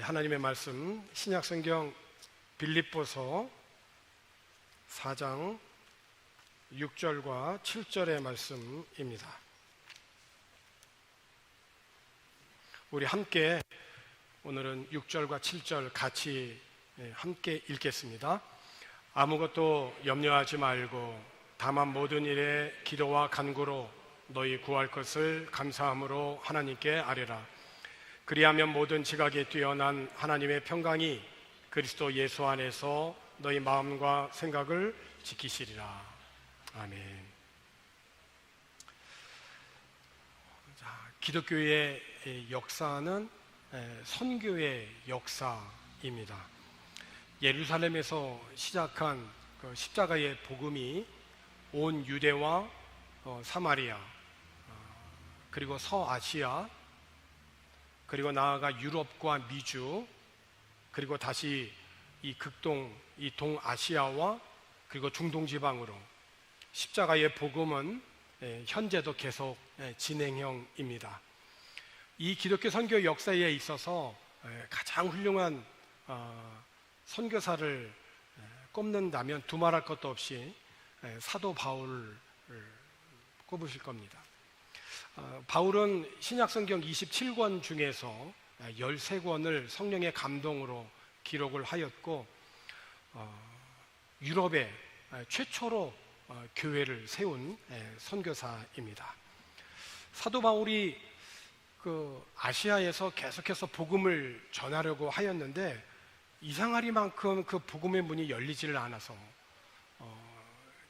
하나님의 말씀 신약성경 빌립보서 4장 6절과 7절의 말씀입니다. 우리 함께 오늘은 6절과 7절 같이 함께 읽겠습니다. 아무것도 염려하지 말고 다만 모든 일에 기도와 간구로 너희 구할 것을 감사함으로 하나님께 아뢰라. 그리하면 모든 지각에 뛰어난 하나님의 평강이 그리스도 예수 안에서 너희 마음과 생각을 지키시리라. 아멘. 기독교의 역사는 선교의 역사입니다. 예루살렘에서 시작한 그 십자가의 복음이 온 유대와 사마리아, 그리고 서아시아, 그리고 나아가 유럽과 미주, 그리고 다시 이 극동, 이 동아시아와 그리고 중동 지방으로 십자가의 복음은 현재도 계속 진행형입니다. 이 기독교 선교 역사에 있어서 가장 훌륭한 선교사를 꼽는다면 두말할 것도 없이 사도 바울을 꼽으실 겁니다. 바울은 신약성경 27권 중에서 13권을 성령의 감동으로 기록을 하였고 유럽에 최초로 교회를 세운 선교사입니다. 사도 바울이 그 아시아에서 계속해서 복음을 전하려고 하였는데 이상하리만큼 그 복음의 문이 열리지를 않아서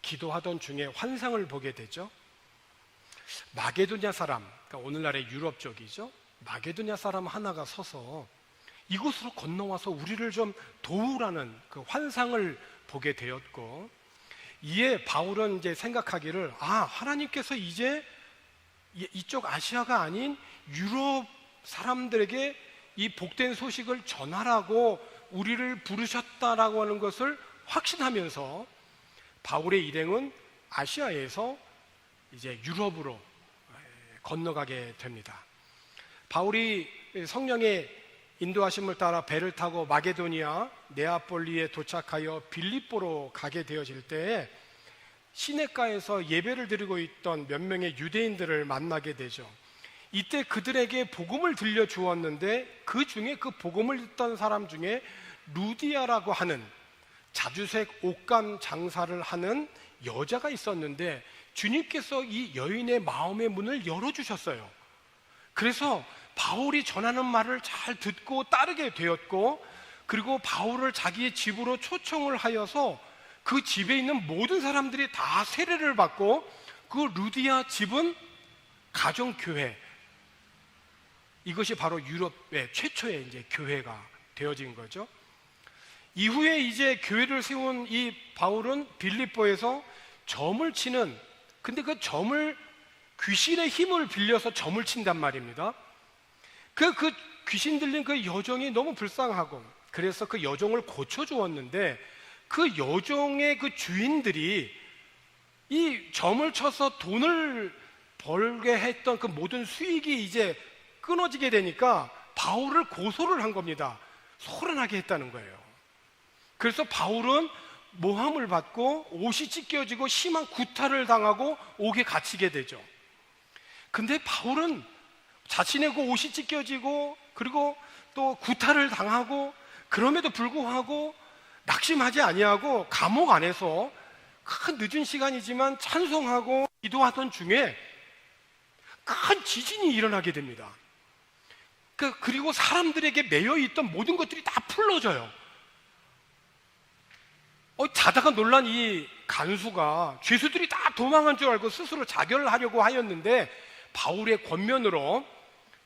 기도하던 중에 환상을 보게 되죠. 마게도냐 사람, 그러니까 오늘날의 유럽 쪽이죠. 마게도냐 사람 하나가 서서 이곳으로 건너와서 우리를 좀 도우라는 그 환상을 보게 되었고, 이에 바울은 이제 생각하기를 하나님께서 이제 이쪽 아시아가 아닌 유럽 사람들에게 이 복된 소식을 전하라고 우리를 부르셨다라고 하는 것을 확신하면서 바울의 일행은 아시아에서 이제 유럽으로 건너가게 됩니다. 바울이 성령의 인도하심을 따라 배를 타고 마게도니아 네아폴리에 도착하여 빌립보로 가게 되어질 때에 시내가에서 예배를 드리고 있던 몇 명의 유대인들을 만나게 되죠. 이때 그들에게 복음을 들려주었는데 그 중에 그 복음을 듣던 사람 중에 루디아라고 하는 자주색 옷감 장사를 하는 여자가 있었는데 주님께서 이 여인의 마음의 문을 열어주셨어요. 그래서 바울이 전하는 말을 잘 듣고 따르게 되었고, 그리고 바울을 자기의 집으로 초청을 하여서 그 집에 있는 모든 사람들이 다 세례를 받고 그 루디아 집은 가정교회, 이것이 바로 유럽의 최초의 이제 교회가 되어진 거죠. 이후에 이제 교회를 세운 이 바울은 빌립보에서 점을 치는, 근데 그 점을 귀신의 힘을 빌려서 점을 친단 말입니다. 그 귀신 들린 그 여종이 너무 불쌍하고 그래서 그 여종을 고쳐주었는데 그 여종의 그 주인들이 이 점을 쳐서 돈을 벌게 했던 그 모든 수익이 이제 끊어지게 되니까 바울을 고소를 한 겁니다. 소란하게 했다는 거예요. 그래서 바울은 모함을 받고 옷이 찢겨지고 심한 구타를 당하고 옥에 갇히게 되죠. 근데 바울은 자신의 그 옷이 찢겨지고 그리고 또 구타를 당하고 그럼에도 불구하고 낙심하지 아니하고 감옥 안에서 큰 늦은 시간이지만 찬송하고 기도하던 중에 큰 지진이 일어나게 됩니다. 그리고 사람들에게 매여 있던 모든 것들이 다 풀어져요. 자다가 놀란 이 간수가 죄수들이 다 도망한 줄 알고 스스로 자결을 하려고 하였는데 바울의 권면으로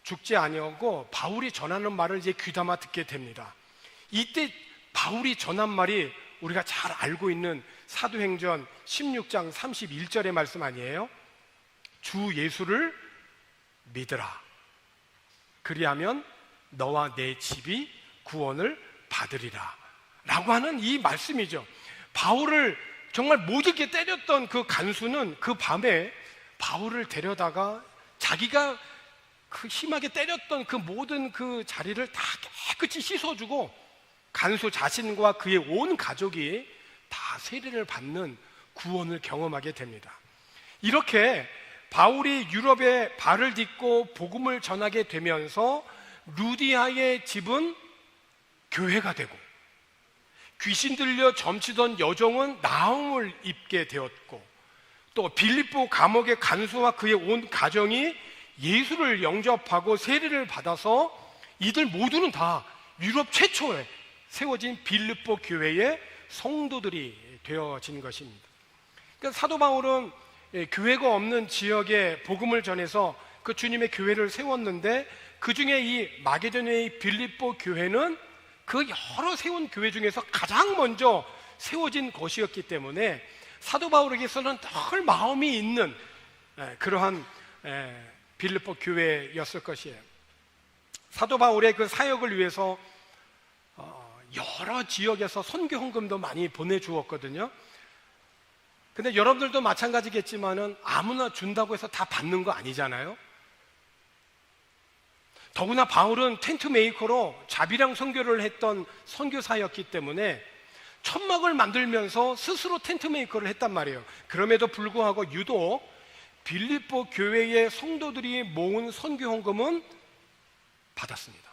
죽지 아니하고 바울이 전하는 말을 이제 귀담아 듣게 됩니다. 이때 바울이 전한 말이 우리가 잘 알고 있는 사도행전 16장 31절의 말씀 아니에요? 주 예수를 믿으라. 그리하면 너와 내 집이 구원을 받으리라 라고 하는 이 말씀이죠. 바울을 정말 모질게 때렸던 그 간수는 그 밤에 바울을 데려다가 자기가 그 심하게 때렸던 그 모든 그 자리를 다 깨끗이 씻어주고 간수 자신과 그의 온 가족이 다 세례를 받는 구원을 경험하게 됩니다. 이렇게 바울이 유럽에 발을 딛고 복음을 전하게 되면서 루디아의 집은 교회가 되고, 귀신 들려 점치던 여종은 나음을 입게 되었고, 또 빌립보 감옥의 간수와 그의 온 가정이 예수를 영접하고 세례를 받아서 이들 모두는 다 유럽 최초에 세워진 빌립보 교회의 성도들이 되어진 것입니다. 그러니까 사도 바울은 교회가 없는 지역에 복음을 전해서 그 주님의 교회를 세웠는데, 그 중에 이 마게도냐의 빌립보 교회는 그 여러 세운 교회 중에서 가장 먼저 세워진 것이었기 때문에 사도 바울에게서는 늘 마음이 있는 그러한 빌립보 교회였을 것이에요. 사도 바울의 그 사역을 위해서 여러 지역에서 선교 헌금도 많이 보내주었거든요. 근데 여러분들도 마찬가지겠지만은 아무나 준다고 해서 다 받는 거 아니잖아요. 더구나 바울은 텐트 메이커로 자비랑 선교를 했던 선교사였기 때문에 천막을 만들면서 스스로 텐트 메이커를 했단 말이에요. 그럼에도 불구하고 유독 빌립보 교회의 성도들이 모은 선교 헌금은 받았습니다.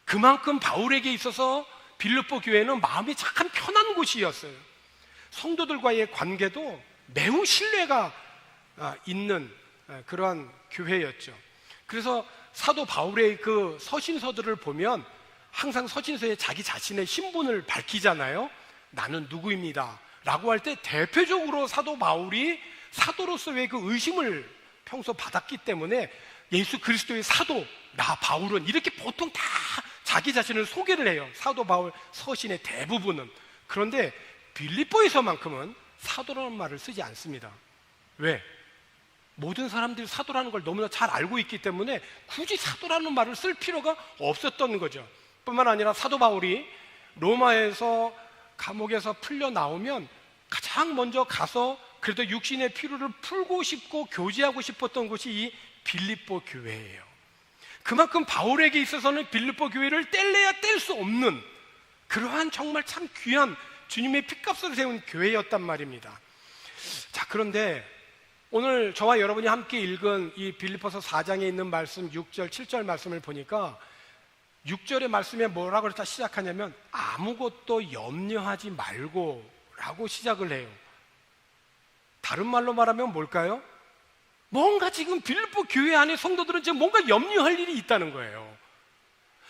그만큼 바울에게 있어서 빌립보 교회는 마음이 참 편한 곳이었어요. 성도들과의 관계도 매우 신뢰가 있는 그러한 교회였죠. 그래서 사도 바울의 그 서신서들을 보면 항상 서신서에 자기 자신의 신분을 밝히잖아요. 나는 누구입니다 라고 할 때 대표적으로 사도 바울이 사도로서의 그 의심을 평소 받았기 때문에 예수 그리스도의 사도 나 바울은 이렇게 보통 다 자기 자신을 소개를 해요. 사도 바울 서신의 대부분은. 그런데 빌립보에서만큼은 사도라는 말을 쓰지 않습니다. 왜? 모든 사람들이 사도라는 걸 너무나 잘 알고 있기 때문에 굳이 사도라는 말을 쓸 필요가 없었던 거죠. 뿐만 아니라 사도 바울이 로마에서 감옥에서 풀려 나오면 가장 먼저 가서 그래도 육신의 피로를 풀고 싶고 교제하고 싶었던 곳이 이 빌립보 교회예요. 그만큼 바울에게 있어서는 빌립보 교회를 뗄래야 뗄 수 없는 그러한 정말 참 귀한 주님의 핏값을 세운 교회였단 말입니다. 자, 그런데 오늘 저와 여러분이 함께 읽은 이 빌립보서 4장에 있는 말씀 6절, 7절 말씀을 보니까 6절의 말씀에 뭐라고 다 시작하냐면 아무것도 염려하지 말고 라고 시작을 해요. 다른 말로 말하면 뭘까요? 뭔가 지금 빌립보 교회 안에 성도들은 지금 뭔가 염려할 일이 있다는 거예요.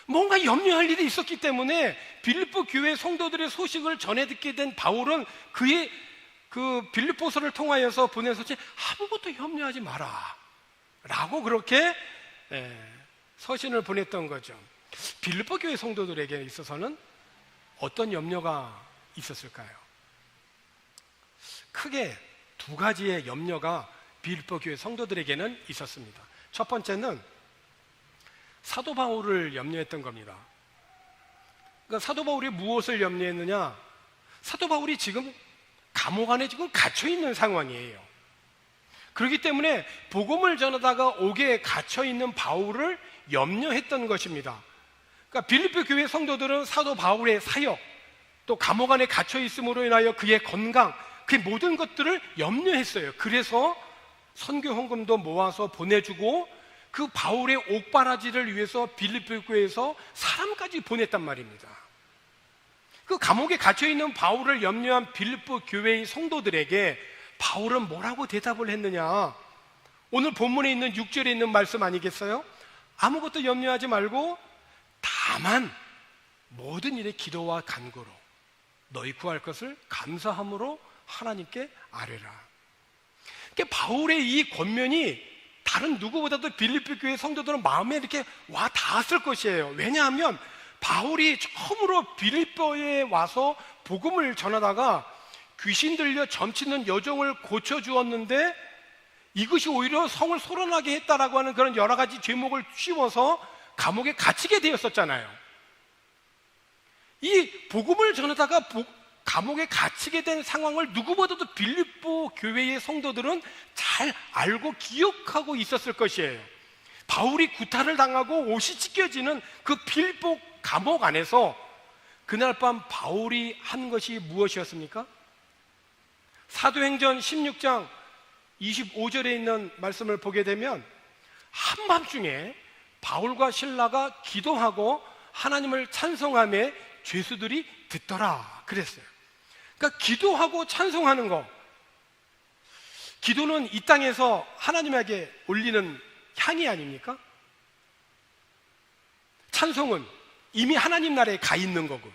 뭔가 염려할 일이 있었기 때문에 빌립보 교회 성도들의 소식을 전해 듣게 된 바울은 그의 그 빌립보서를 통하여서 보낸 서신 아무것도 염려하지 마라 라고 그렇게 서신을 보냈던 거죠. 빌립보 교회 성도들에게 있어서는 어떤 염려가 있었을까요? 크게 두 가지의 염려가 빌립보 교회 성도들에게는 있었습니다. 첫 번째는 사도 바울을 염려했던 겁니다. 그러니까 사도 바울이 무엇을 염려했느냐? 사도 바울이 지금 감옥 안에 지금 갇혀 있는 상황이에요. 그렇기 때문에 복음을 전하다가 옥에 갇혀 있는 바울을 염려했던 것입니다. 그러니까 빌립보 교회 성도들은 사도 바울의 사역, 또 감옥 안에 갇혀 있음으로 인하여 그의 건강, 그 모든 것들을 염려했어요. 그래서 선교 헌금도 모아서 보내주고 그 바울의 옥바라지를 위해서 빌립보 교회에서 사람까지 보냈단 말입니다. 그 감옥에 갇혀있는 바울을 염려한 빌립보 교회의 성도들에게 바울은 뭐라고 대답을 했느냐? 오늘 본문에 있는 6절에 있는 말씀 아니겠어요? 아무것도 염려하지 말고 다만 모든 일에 기도와 간구로 너희 구할 것을 감사함으로 하나님께 아뢰라. 그러니까 바울의 이 권면이 다른 누구보다도 빌립보 교회 성도들은 마음에 이렇게 와 닿았을 것이에요. 왜냐하면 바울이 처음으로 빌립보에 와서 복음을 전하다가 귀신 들려 점치는 여종을 고쳐주었는데 이것이 오히려 성을 소란하게 했다라고 하는 그런 여러 가지 죄목을 씌워서 감옥에 갇히게 되었었잖아요. 이 복음을 전하다가 감옥에 갇히게 된 상황을 누구보다도 빌립보 교회의 성도들은 잘 알고 기억하고 있었을 것이에요. 바울이 구타를 당하고 옷이 찢겨지는 그 빌립보 감옥 안에서 그날 밤 바울이 한 것이 무엇이었습니까? 사도행전 16장 25절에 있는 말씀을 보게 되면 한밤중에 바울과 실라가 기도하고 하나님을 찬송하며 죄수들이 듣더라 그랬어요. 그러니까 기도하고 찬송하는 거, 기도는 이 땅에서 하나님에게 올리는 향이 아닙니까? 찬송은 이미 하나님 나라에 가 있는 거고,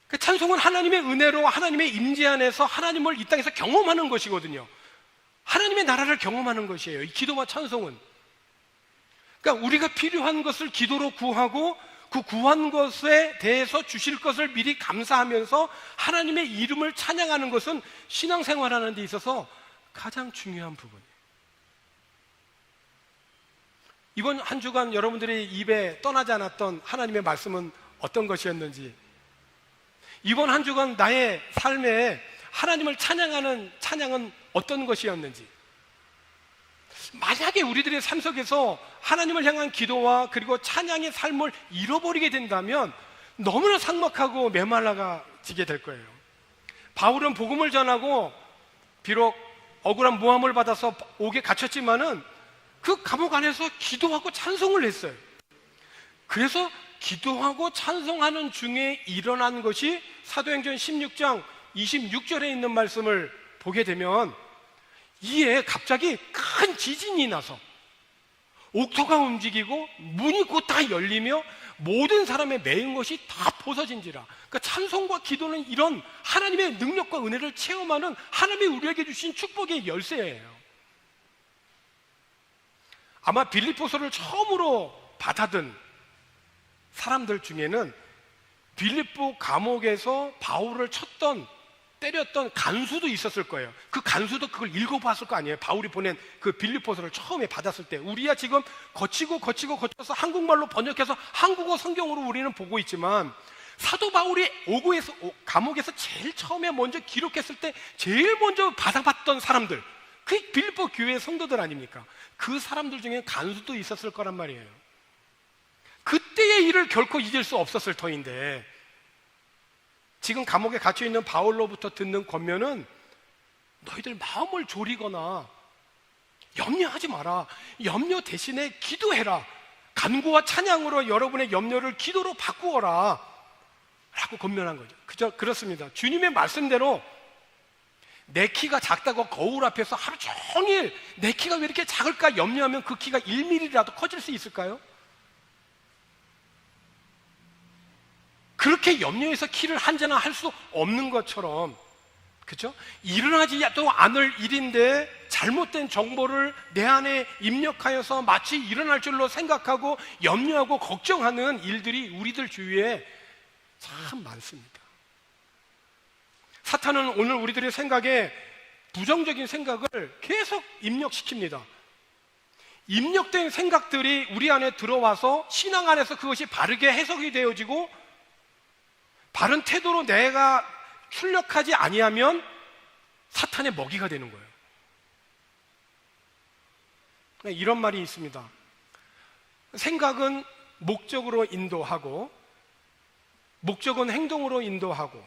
그 찬송은 하나님의 은혜로 하나님의 임재 안에서 하나님을 이 땅에서 경험하는 것이거든요. 하나님의 나라를 경험하는 것이에요, 이 기도와 찬송은. 그러니까 우리가 필요한 것을 기도로 구하고 그 구한 것에 대해서 주실 것을 미리 감사하면서 하나님의 이름을 찬양하는 것은 신앙생활하는 데 있어서 가장 중요한 부분이에요. 이번 한 주간 여러분들의 입에 떠나지 않았던 하나님의 말씀은 어떤 것이었는지, 이번 한 주간 나의 삶에 하나님을 찬양하는 찬양은 어떤 것이었는지, 만약에 우리들의 삶 속에서 하나님을 향한 기도와 그리고 찬양의 삶을 잃어버리게 된다면 너무나 삭막하고 메말라지게 될 거예요. 바울은 복음을 전하고 비록 억울한 모함을 받아서 옥에 갇혔지만은 그 감옥 안에서 기도하고 찬송을 했어요. 그래서 기도하고 찬송하는 중에 일어난 것이 사도행전 16장 26절에 있는 말씀을 보게 되면, 이에 갑자기 큰 지진이 나서 옥토가 움직이고 문이 곧 다 열리며 모든 사람의 매인 것이 다 벗어진지라. 그러니까 찬송과 기도는 이런 하나님의 능력과 은혜를 체험하는 하나님이 우리에게 주신 축복의 열쇠예요. 아마 빌립보서를 처음으로 받아든 사람들 중에는 빌립보 감옥에서 바울을 쳤던, 때렸던 간수도 있었을 거예요. 그 간수도 그걸 읽어봤을 거 아니에요. 바울이 보낸 그 빌립보서를 처음에 받았을 때. 우리야 지금 거쳐서 한국말로 번역해서 한국어 성경으로 우리는 보고 있지만, 사도 바울이 감옥에서 제일 처음에 먼저 기록했을 때 제일 먼저 받아봤던 사람들, 그 빌립보 교회의 성도들 아닙니까? 그 사람들 중에 간수도 있었을 거란 말이에요. 그때의 일을 결코 잊을 수 없었을 터인데, 지금 감옥에 갇혀있는 바울로부터 듣는 권면은 너희들 마음을 졸이거나 염려하지 마라. 염려 대신에 기도해라. 간구와 찬양으로 여러분의 염려를 기도로 바꾸어라 라고 권면한 거죠. 그렇습니다. 주님의 말씀대로 내 키가 작다고 거울 앞에서 하루 종일 내 키가 왜 이렇게 작을까 염려하면 그 키가 1mm라도 커질 수 있을까요? 그렇게 염려해서 키를 한전화 할 수 없는 것처럼, 그렇죠? 일어나지도 않을 일인데 잘못된 정보를 내 안에 입력하여서 마치 일어날 줄로 생각하고 염려하고 걱정하는 일들이 우리들 주위에 참 많습니다. 사탄은 오늘 우리들의 생각에 부정적인 생각을 계속 입력시킵니다. 입력된 생각들이 우리 안에 들어와서 신앙 안에서 그것이 바르게 해석이 되어지고 바른 태도로 내가 출력하지 아니하면 사탄의 먹이가 되는 거예요. 이런 말이 있습니다. 생각은 목적으로 인도하고, 목적은 행동으로 인도하고,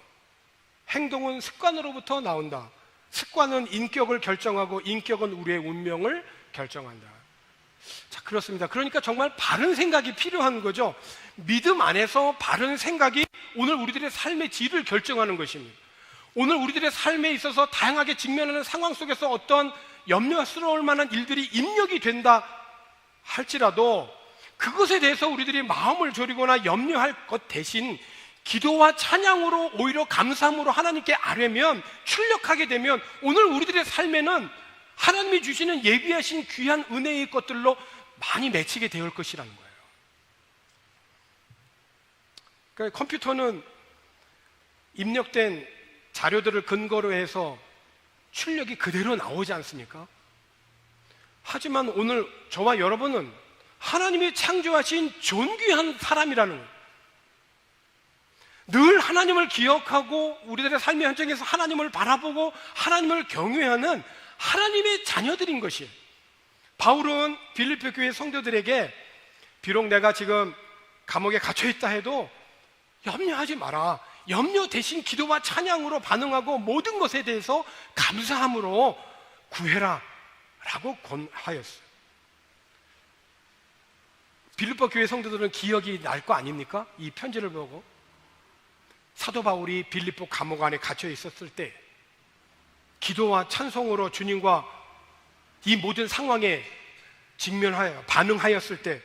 행동은 습관으로부터 나온다. 습관은 인격을 결정하고, 인격은 우리의 운명을 결정한다. 자, 그렇습니다. 그러니까 정말 바른 생각이 필요한 거죠. 믿음 안에서 바른 생각이 오늘 우리들의 삶의 질을 결정하는 것입니다. 오늘 우리들의 삶에 있어서 다양하게 직면하는 상황 속에서 어떤 염려스러울 만한 일들이 입력이 된다 할지라도 그것에 대해서 우리들이 마음을 졸이거나 염려할 것 대신 기도와 찬양으로, 오히려 감사함으로 하나님께 아뢰면, 출력하게 되면 오늘 우리들의 삶에는 하나님이 주시는 예비하신 귀한 은혜의 것들로 많이 맺히게 될 것이라는 거예요. 그러니까 컴퓨터는 입력된 자료들을 근거로 해서 출력이 그대로 나오지 않습니까? 하지만 오늘 저와 여러분은 하나님이 창조하신 존귀한 사람이라는 거예요. 늘 하나님을 기억하고 우리들의 삶의 현장에서 하나님을 바라보고 하나님을 경외하는 하나님의 자녀들인 것이에요. 바울은 빌립보 교회 성도들에게 비록 내가 지금 감옥에 갇혀 있다 해도 염려하지 마라. 염려 대신 기도와 찬양으로 반응하고 모든 것에 대해서 감사함으로 구해라 라고 권하였어요. 빌립보 교회 성도들은 기억이 날 거 아닙니까? 이 편지를 보고 사도 바울이 빌립보 감옥 안에 갇혀 있었을 때 기도와 찬송으로 주님과 이 모든 상황에 직면하여 반응하였을 때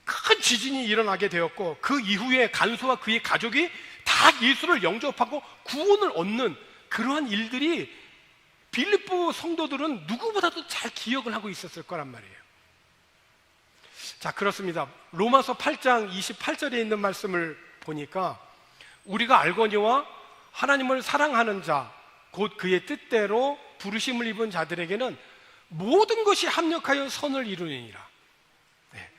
큰 지진이 일어나게 되었고, 그 이후에 간수와 그의 가족이 다 예수를 영접하고 구원을 얻는 그러한 일들이 빌립보 성도들은 누구보다도 잘 기억을 하고 있었을 거란 말이에요. 자, 그렇습니다. 로마서 8장 28절에 있는 말씀을 보니까 우리가 알거니와 하나님을 사랑하는 자 곧 그의 뜻대로 부르심을 입은 자들에게는 모든 것이 합력하여 선을 이루느니라. 네.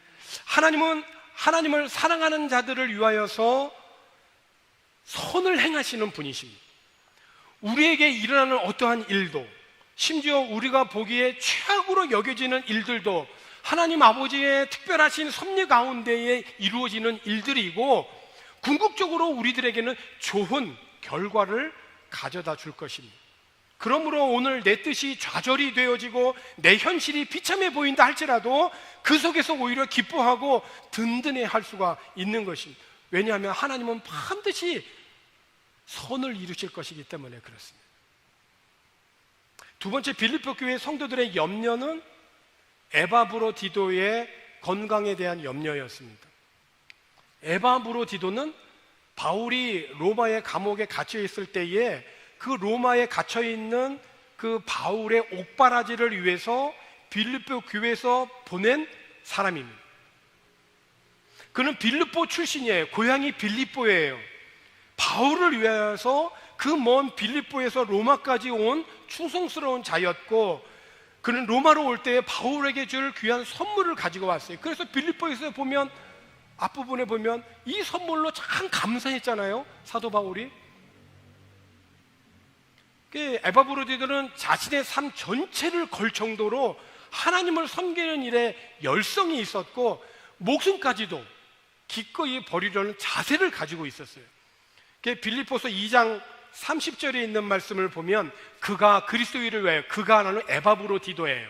하나님은 하나님을 사랑하는 자들을 위하여서 선을 행하시는 분이십니다. 우리에게 일어나는 어떠한 일도, 심지어 우리가 보기에 최악으로 여겨지는 일들도 하나님 아버지의 특별하신 섭리 가운데에 이루어지는 일들이고, 궁극적으로 우리들에게는 좋은 결과를 가져다 줄 것입니다. 그러므로 오늘 내 뜻이 좌절이 되어지고 내 현실이 비참해 보인다 할지라도 그 속에서 오히려 기뻐하고 든든해 할 수가 있는 것입니다. 왜냐하면 하나님은 반드시 선을 이루실 것이기 때문에 그렇습니다. 두 번째, 빌립보 교회 성도들의 염려는 에바브로디도의 건강에 대한 염려였습니다. 에바브로디도는 바울이 로마의 감옥에 갇혀 있을 때에 그 로마에 갇혀 있는 그 바울의 옥바라지를 위해서 빌립보 교회에서 보낸 사람입니다. 그는 빌립보 출신이에요. 고향이 빌립보예요. 바울을 위해서 그 먼 빌립보에서 로마까지 온 충성스러운 자였고, 그는 로마로 올 때 바울에게 줄 귀한 선물을 가지고 왔어요. 그래서 빌립보에서 보면 앞부분에 보면 이 선물로 참 감사했잖아요, 사도 바울이. 에바브로디도는 자신의 삶 전체를 걸 정도로 하나님을 섬기는 일에 열성이 있었고 목숨까지도 기꺼이 버리려는 자세를 가지고 있었어요. 빌립보서 2장 30절에 있는 말씀을 보면 그가 그리스도인을 위하여, 그가 하나는 에바브로디도예요.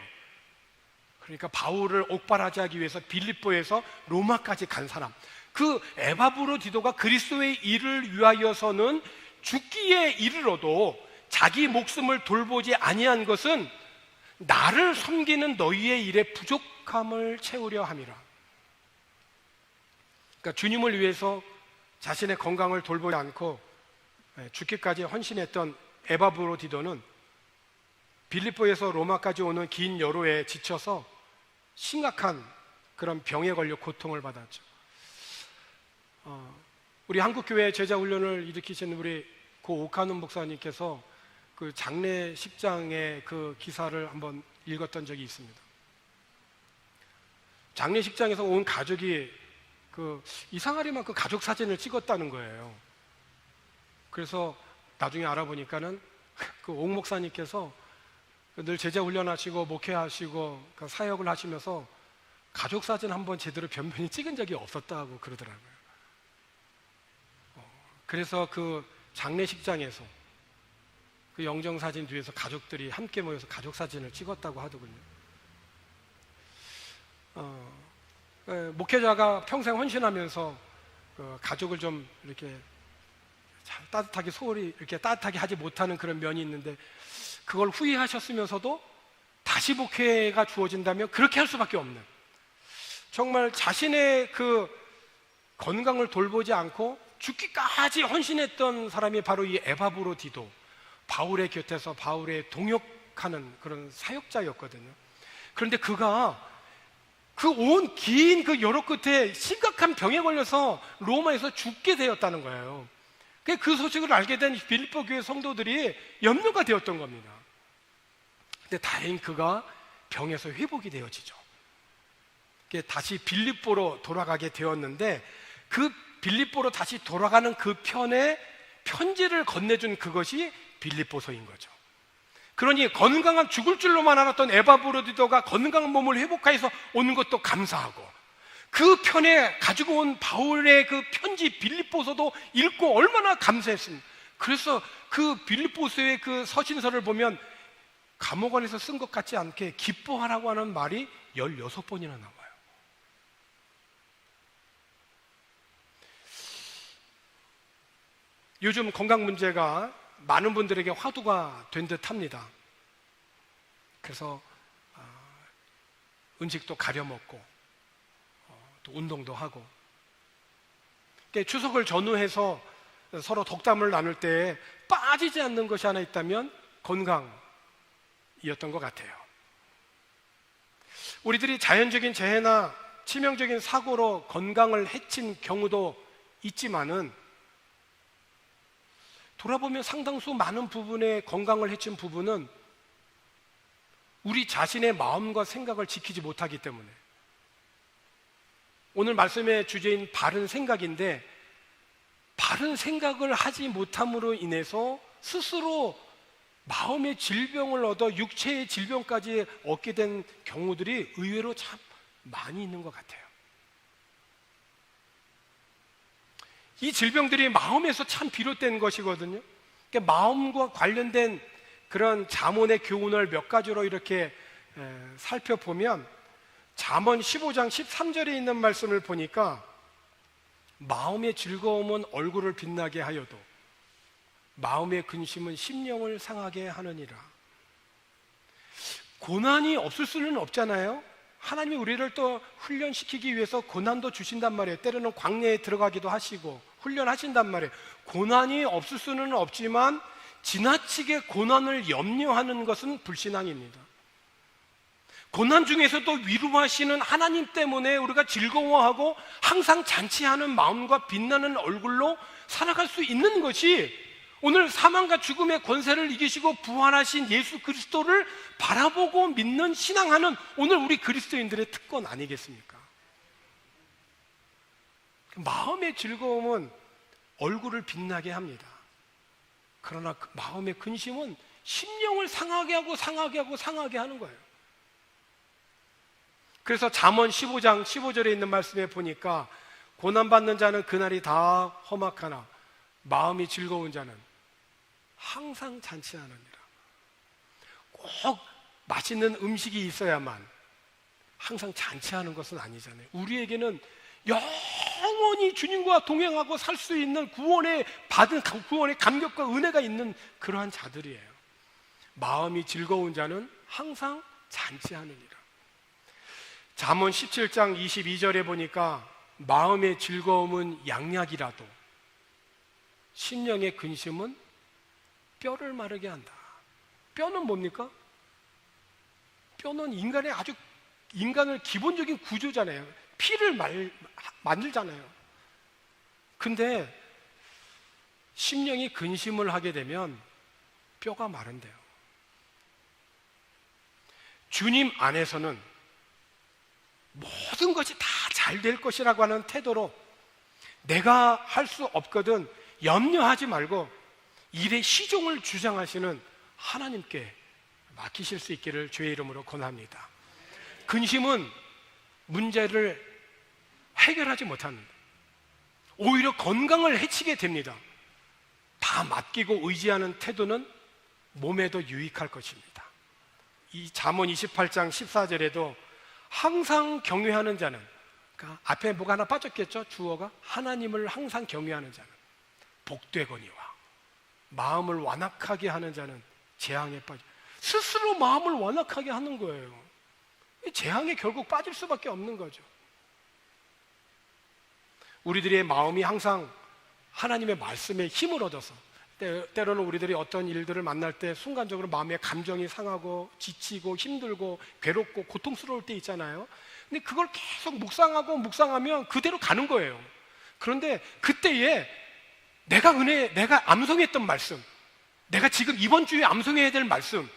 그러니까 바울을 옥바라지하기 위해서 빌립보에서 로마까지 간 사람, 그 에바브로디도가 그리스도의 일을 위하여서는 죽기에 이르러도 자기 목숨을 돌보지 아니한 것은 나를 섬기는 너희의 일에 부족함을 채우려 함이라. 그러니까 주님을 위해서 자신의 건강을 돌보지 않고 죽기까지 헌신했던 에바브로디도는 빌립보에서 로마까지 오는 긴 여로에 지쳐서 심각한 그런 병에 걸려 고통을 받았죠. 우리 한국교회 제자훈련을 일으키신 우리 고 오카눈 목사님께서 그 장례식장의 그 기사를 한번 읽었던 적이 있습니다. 장례식장에서 온 가족이 그 이상하리만 그 가족 사진을 찍었다는 거예요. 그래서 나중에 알아보니까는 그 옥 목사님께서 늘 제자 훈련하시고 목회하시고 그 사역을 하시면서 가족 사진 한번 제대로 변변히 찍은 적이 없었다고 그러더라고요. 그래서 그 장례식장에서 그 영정사진 뒤에서 가족들이 함께 모여서 가족 사진을 찍었다고 하더군요. 목회자가 평생 헌신하면서 그 가족을 좀 이렇게 따뜻하게 소홀히 이렇게 따뜻하게 하지 못하는 그런 면이 있는데, 그걸 후회하셨으면서도 다시 목회가 주어진다면 그렇게 할 수밖에 없는, 정말 자신의 그 건강을 돌보지 않고 죽기까지 헌신했던 사람이 바로 이 에바브로디도, 바울의 곁에서 바울의 동역하는 그런 사역자였거든요. 그런데 그가 그 온 긴 그 여로 끝에 심각한 병에 걸려서 로마에서 죽게 되었다는 거예요. 그 소식을 알게 된 빌립보 교회 성도들이 염려가 되었던 겁니다. 근데 다행히 그가 병에서 회복이 되어지죠. 다시 빌립보로 돌아가게 되었는데, 그 빌립보로 다시 돌아가는 그 편에 편지를 건네준 그것이 빌립보서인 거죠. 그러니 건강한 죽을 줄로만 알았던 에바브로디도가 건강한 몸을 회복해서 오는 것도 감사하고, 그 편에 가지고 온 바울의 그 편지 빌립보서도 읽고 얼마나 감사했습니까? 그래서 그 빌립보서의 그 서신서를 보면 감옥 안에서 쓴 것 같지 않게 기뻐하라고 하는 말이 16번이나 나와요. 요즘 건강 문제가 많은 분들에게 화두가 된 듯합니다. 그래서 음식도 가려 먹고 또 운동도 하고, 추석을 전후해서 서로 덕담을 나눌 때 빠지지 않는 것이 하나 있다면 건강이었던 것 같아요. 우리들이 자연적인 재해나 치명적인 사고로 건강을 해친 경우도 있지만은, 돌아보면 상당수 많은 부분의 건강을 해친 부분은 우리 자신의 마음과 생각을 지키지 못하기 때문에, 오늘 말씀의 주제인 바른 생각인데, 바른 생각을 하지 못함으로 인해서 스스로 마음의 질병을 얻어 육체의 질병까지 얻게 된 경우들이 의외로 참 많이 있는 것 같아요. 이 질병들이 마음에서 참 비롯된 것이거든요. 그러니까 마음과 관련된 그런 잠언의 교훈을 몇 가지로 이렇게 살펴보면, 잠언 15장 13절에 있는 말씀을 보니까 마음의 즐거움은 얼굴을 빛나게 하여도 마음의 근심은 심령을 상하게 하느니라. 고난이 없을 수는 없잖아요. 하나님이 우리를 또 훈련시키기 위해서 고난도 주신단 말이에요. 때로는 광야에 들어가기도 하시고 훈련하신단 말이에요. 고난이 없을 수는 없지만 지나치게 고난을 염려하는 것은 불신앙입니다. 고난 중에서도 위로하시는 하나님 때문에 우리가 즐거워하고 항상 잔치하는 마음과 빛나는 얼굴로 살아갈 수 있는 것이, 오늘 사망과 죽음의 권세를 이기시고 부활하신 예수 그리스도를 바라보고 믿는 신앙하는 오늘 우리 그리스도인들의 특권 아니겠습니까? 마음의 즐거움은 얼굴을 빛나게 합니다. 그러나 그 마음의 근심은 심령을 상하게 하고 상하게 하고 상하게 하는 거예요. 그래서 잠언 15장 15절에 있는 말씀에 보니까, 고난받는 자는 그날이 다 험악하나 마음이 즐거운 자는 항상 잔치하느니라. 꼭 맛있는 음식이 있어야만 항상 잔치하는 것은 아니잖아요. 우리에게는 영원히 주님과 동행하고 살 수 있는 구원의 감격과 은혜가 있는 그러한 자들이에요. 마음이 즐거운 자는 항상 잔치하느니라. 잠언 17장 22절에 보니까 마음의 즐거움은 양약이라도 심령의 근심은 뼈를 마르게 한다. 뼈는 뭡니까? 뼈는 인간의 기본적인 구조잖아요. 피를 만들잖아요. 근데 심령이 근심을 하게 되면 뼈가 마른대요. 주님 안에서는 모든 것이 다 잘 될 것이라고 하는 태도로, 내가 할 수 없거든 염려하지 말고 일의 시종을 주장하시는 하나님께 맡기실 수 있기를 주의 이름으로 권합니다. 근심은 문제를 해결하지 못합니다. 오히려 건강을 해치게 됩니다. 다 맡기고 의지하는 태도는 몸에도 유익할 것입니다. 이 잠언 28장 14절에도 항상 경외하는 자는, 그러니까 앞에 뭐가 하나 빠졌겠죠? 주어가 하나님을 항상 경외하는 자는 복되거니와 마음을 완악하게 하는 자는 재앙에 빠져. 스스로 마음을 완악하게 하는 거예요. 재앙에 결국 빠질 수밖에 없는 거죠. 우리들의 마음이 항상 하나님의 말씀에 힘을 얻어서, 때로는 우리들이 어떤 일들을 만날 때 순간적으로 마음의 감정이 상하고 지치고 힘들고 괴롭고 고통스러울 때 있잖아요. 근데 그걸 계속 묵상하면 그대로 가는 거예요. 그런데 그때에 내가 암송했던 말씀, 내가 지금 이번 주에 암송해야 될 말씀,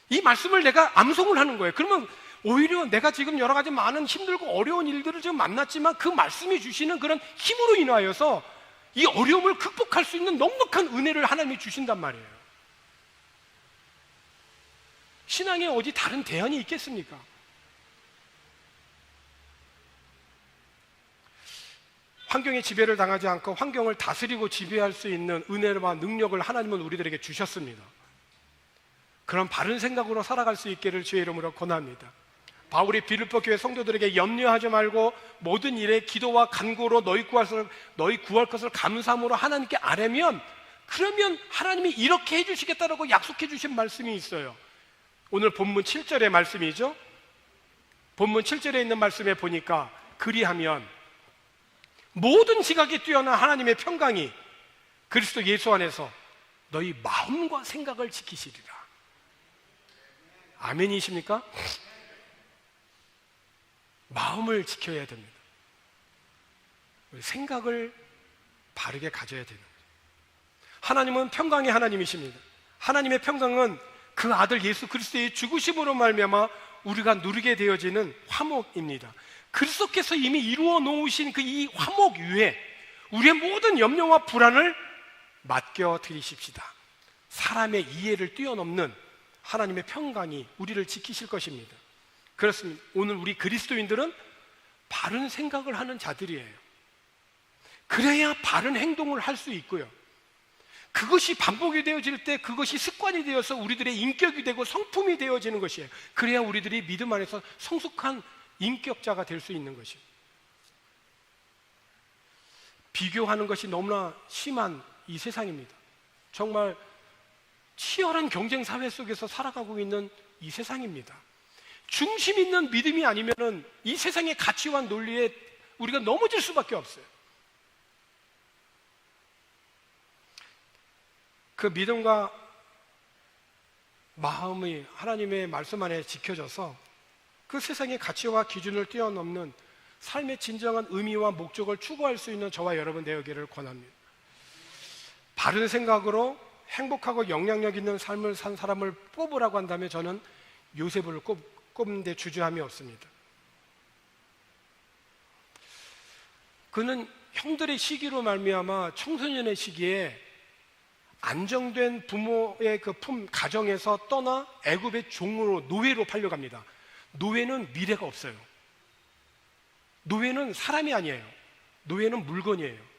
이 말씀을 내가 암송을 하는 거예요. 그러면 오히려 내가 지금 여러 가지 많은 힘들고 어려운 일들을 지금 만났지만 그 말씀이 주시는 그런 힘으로 인하여서 이 어려움을 극복할 수 있는 넉넉한 은혜를 하나님이 주신단 말이에요. 신앙에 어디 다른 대안이 있겠습니까? 환경에 지배를 당하지 않고 환경을 다스리고 지배할 수 있는 은혜와 능력을 하나님은 우리들에게 주셨습니다. 그런 바른 생각으로 살아갈 수 있기를 주의 이름으로 권합니다. 바울이 빌립보 교회 성도들에게 염려하지 말고 모든 일에 기도와 간구로 너희 구할 것을 감사함으로 하나님께 아뢰면, 그러면 하나님이 이렇게 해주시겠다라고 약속해 주신 말씀이 있어요. 오늘 본문 7절의 말씀이죠. 본문 7절에 있는 말씀에 보니까 그리하면 모든 지각에 뛰어난 하나님의 평강이 그리스도 예수 안에서 너희 마음과 생각을 지키시리라. 아멘이십니까? 마음을 지켜야 됩니다. 생각을 바르게 가져야 되는 거예요. 하나님은 평강의 하나님이십니다. 하나님의 평강은 그 아들 예수 그리스도의 죽으심으로 말미암아 우리가 누리게 되어지는 화목입니다. 그리스도께서 이미 이루어 놓으신 그 이 화목 위에 우리의 모든 염려와 불안을 맡겨 드리십시다. 사람의 이해를 뛰어넘는 하나님의 평강이 우리를 지키실 것입니다. 그렇습니다. 오늘 우리 그리스도인들은 바른 생각을 하는 자들이에요. 그래야 바른 행동을 할 수 있고요. 그것이 반복이 되어질 때 그것이 습관이 되어서 우리들의 인격이 되고 성품이 되어지는 것이에요. 그래야 우리들이 믿음 안에서 성숙한 인격자가 될 수 있는 것이에요. 비교하는 것이 너무나 심한 이 세상입니다. 정말 치열한 경쟁 사회 속에서 살아가고 있는 이 세상입니다. 중심 있는 믿음이 아니면은 이 세상의 가치와 논리에 우리가 넘어질 수밖에 없어요. 그 믿음과 마음이 하나님의 말씀 안에 지켜져서 그 세상의 가치와 기준을 뛰어넘는 삶의 진정한 의미와 목적을 추구할 수 있는 저와 여러분 되기를 권합니다. 바른 생각으로 행복하고 영향력 있는 삶을 산 사람을 뽑으라고 한다면 저는 요셉을 꼽는 데 주저함이 없습니다. 그는 형들의 시기로 말미암아 청소년의 시기에 안정된 부모의 그 가정에서 떠나 애굽의 종으로, 노예로 팔려갑니다. 노예는 미래가 없어요. 노예는 사람이 아니에요. 노예는 물건이에요.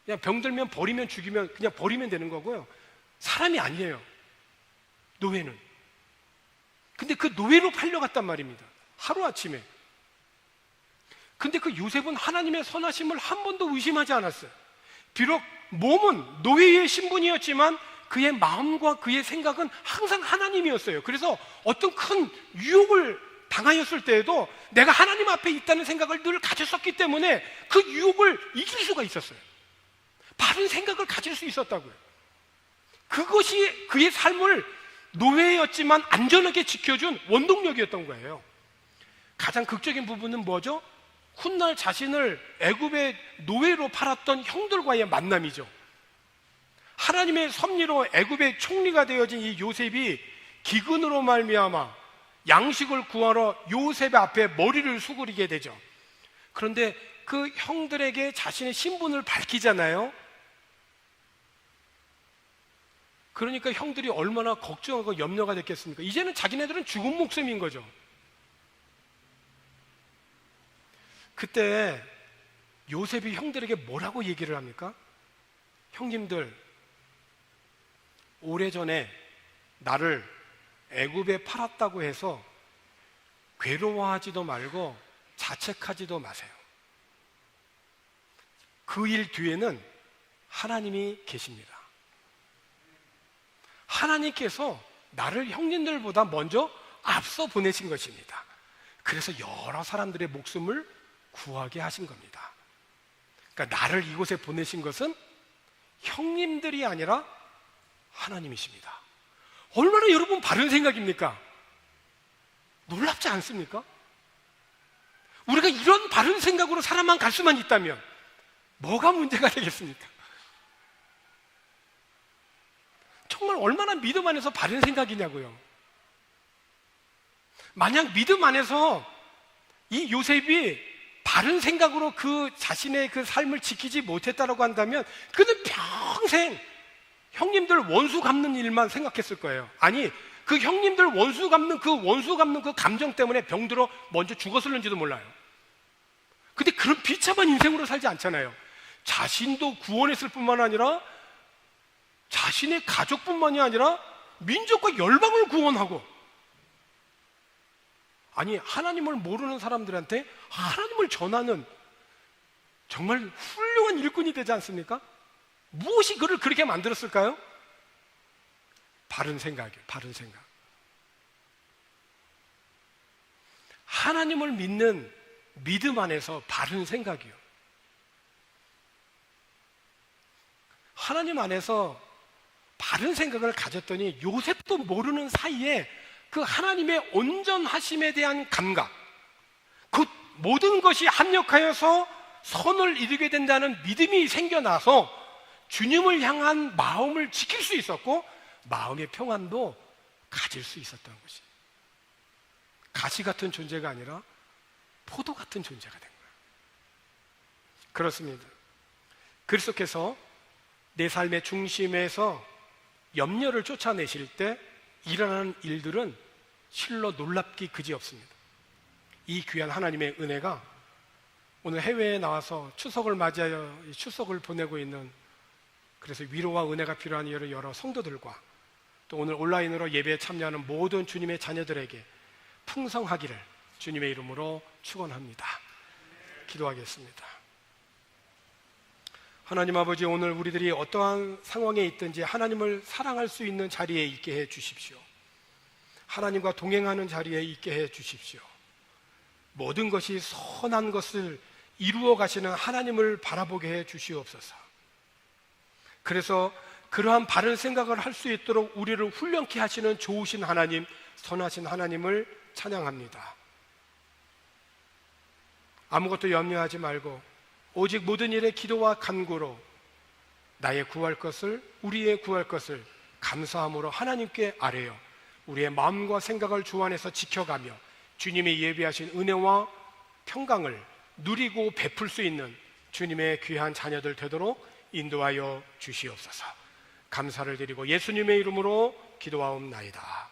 그냥 병들면 버리면 죽이면 그냥 버리면 되는 거고요. 사람이 아니에요. 노예는. 근데 그 노예로 팔려갔단 말입니다. 하루아침에. 근데 그 요셉은 하나님의 선하심을 한 번도 의심하지 않았어요. 비록 몸은 노예의 신분이었지만 그의 마음과 그의 생각은 항상 하나님이었어요. 그래서 어떤 큰 유혹을 당하였을 때에도 내가 하나님 앞에 있다는 생각을 늘 가졌었기 때문에 그 유혹을 이길 수가 있었어요. 바른 생각을 가질 수 있었다고요. 그것이 그의 삶을 노예였지만 안전하게 지켜준 원동력이었던 거예요. 가장 극적인 부분은 뭐죠? 훗날 자신을 애굽의 노예로 팔았던 형들과의 만남이죠. 하나님의 섭리로 애굽의 총리가 되어진 이 요셉이 기근으로 말미암아 양식을 구하러 요셉의 앞에 머리를 수그리게 되죠. 그런데 그 형들에게 자신의 신분을 밝히잖아요. 그러니까 형들이 얼마나 걱정하고 염려가 됐겠습니까? 이제는 자기네들은 죽은 목숨인 거죠. 그때 요셉이 형들에게 뭐라고 얘기를 합니까? 형님들, 오래전에 나를 애굽에 팔았다고 해서 괴로워하지도 말고 자책하지도 마세요. 그 일 뒤에는 하나님이 계십니다. 하나님께서 나를 형님들보다 먼저 앞서 보내신 것입니다. 그래서 여러 사람들의 목숨을 구하게 하신 겁니다. 그러니까 나를 이곳에 보내신 것은 형님들이 아니라 하나님이십니다. 얼마나 여러분 바른 생각입니까? 놀랍지 않습니까? 우리가 이런 바른 생각으로 살아만 갈 수만 있다면 뭐가 문제가 되겠습니까? 정말 얼마나 믿음 안에서 바른 생각이냐고요. 만약 믿음 안에서 이 요셉이 바른 생각으로 그 자신의 그 삶을 지키지 못했다라고 한다면 그는 평생 형님들 원수 갚는 일만 생각했을 거예요. 아니, 그 형님들 원수 갚는 그 감정 때문에 병들어 먼저 죽었을는지도 몰라요. 근데 그런 비참한 인생으로 살지 않잖아요. 자신도 구원했을 뿐만 아니라 자신의 가족뿐만이 아니라 민족과 열방을 구원하고, 아니, 하나님을 모르는 사람들한테 하나님을 전하는 정말 훌륭한 일꾼이 되지 않습니까? 무엇이 그를 그렇게 만들었을까요? 바른 생각이에요. 바른 생각. 하나님을 믿는 믿음 안에서 바른 생각이요. 하나님 안에서 바른 생각을 가졌더니 요셉도 모르는 사이에 그 하나님의 온전하심에 대한 감각, 그 모든 것이 합력하여서 선을 이루게 된다는 믿음이 생겨나서 주님을 향한 마음을 지킬 수 있었고 마음의 평안도 가질 수 있었던 것이, 가시 같은 존재가 아니라 포도 같은 존재가 된 거예요. 그렇습니다. 그리스도께서 내 삶의 중심에서 염려를 쫓아내실 때 일어나는 일들은 실로 놀랍기 그지없습니다. 이 귀한 하나님의 은혜가 오늘 해외에 나와서 추석을 맞이하여 추석을 보내고 있는, 그래서 위로와 은혜가 필요한 여러 성도들과 또 오늘 온라인으로 예배에 참여하는 모든 주님의 자녀들에게 풍성하기를 주님의 이름으로 축원합니다. 기도하겠습니다. 하나님 아버지, 오늘 우리들이 어떠한 상황에 있든지 하나님을 사랑할 수 있는 자리에 있게 해 주십시오. 하나님과 동행하는 자리에 있게 해 주십시오. 모든 것이 선한 것을 이루어 가시는 하나님을 바라보게 해 주시옵소서. 그래서 그러한 바른 생각을 할 수 있도록 우리를 훈련케 하시는 좋으신 하나님, 선하신 하나님을 찬양합니다. 아무것도 염려하지 말고 오직 모든 일에 기도와 간구로 나의 구할 것을, 우리의 구할 것을 감사함으로 하나님께 아뢰어 우리의 마음과 생각을 주 안에서 지켜가며 주님이 예비하신 은혜와 평강을 누리고 베풀 수 있는 주님의 귀한 자녀들 되도록 인도하여 주시옵소서. 감사를 드리고 예수님의 이름으로 기도하옵나이다.